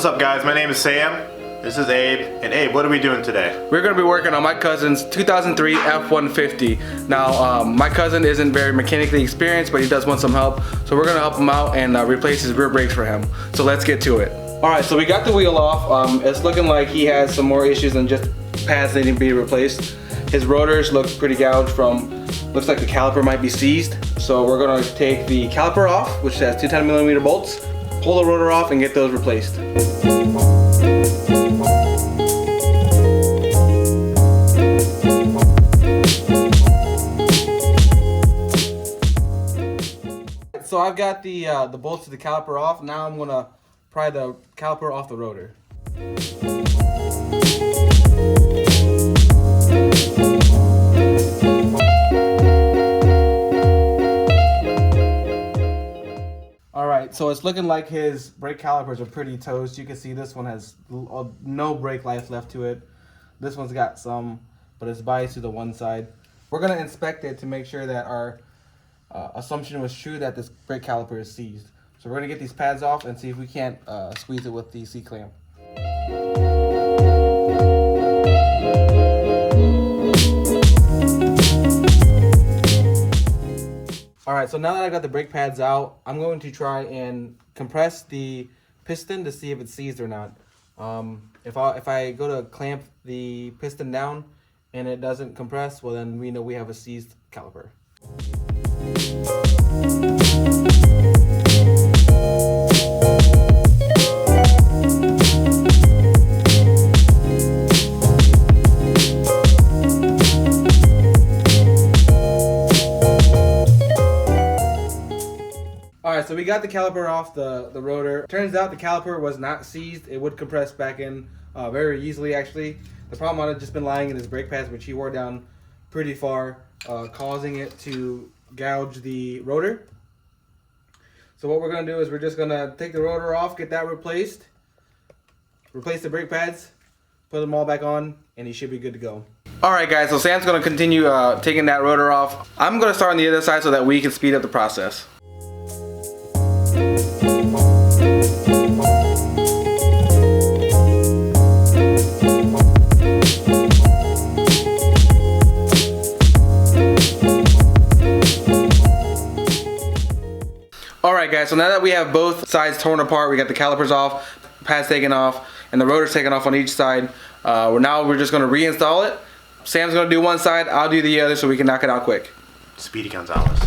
What's up guys, my name is Sam, this is Abe, and Abe, what are we doing today? We're going to be working on my cousin's 2003 F150. Now, my cousin isn't very mechanically experienced, but he does want some help, so we're going to help him out and replace his rear brakes for him. So let's get to it. Alright, so we got the wheel off. It's looking like he has some more issues than just pads that need to be replaced. His rotors look pretty gouged from, looks like the caliper might be seized. So we're going to take the caliper off, which has two 10mm bolts, pull the rotor off and get those replaced. So I've got the bolts to the caliper off. Now I'm gonna pry the caliper off the rotor. Alright, so it's looking like his brake calipers are pretty toast. You can see this one has no brake life left to it. This one's got some, but it's biased to the one side. We're gonna inspect it to make sure that our assumption was true that this brake caliper is seized. So we're gonna get these pads off and see if we can't squeeze it with the C-clamp. Alright, so now that I got the brake pads out, I'm going to try and compress the piston to see if it's seized or not. If I go to clamp the piston down and it doesn't compress, well then we know we have a seized caliper. Alright, so we got the caliper off the rotor. Turns out the caliper was not seized. It would compress back in very easily actually. The problem might have just been lying in his brake pads, which he wore down pretty far, causing it to gouge the rotor. So what we're going to do is we're just going to take the rotor off, get that replaced, replace the brake pads, put them all back on, and he should be good to go. Alright guys, so Sam's going to continue taking that rotor off. I'm going to start on the other side so that we can speed up the process. Alright guys, so now that we have both sides torn apart, we got the calipers off, pads taken off, and the rotors taken off on each side. We're just going to reinstall it. Sam's going to do one side, I'll do the other so we can knock it out quick. Speedy Gonzalez.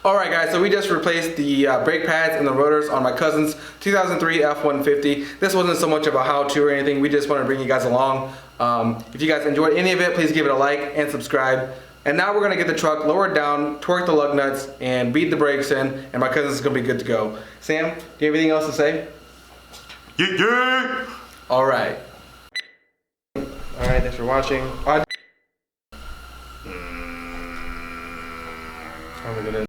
Alright guys, so we just replaced the brake pads and the rotors on my cousin's 2003 F150. This wasn't so much of a how-to or anything, we just want to bring you guys along. If you guys enjoyed any of it, please give it a like and subscribe. And now we're going to get the truck lowered down, torque the lug nuts, and beat the brakes in, and my cousin's going to be good to go. Sam, do you have anything else to say? Yeah. Alright. Alright, thanks for watching. Are we gonna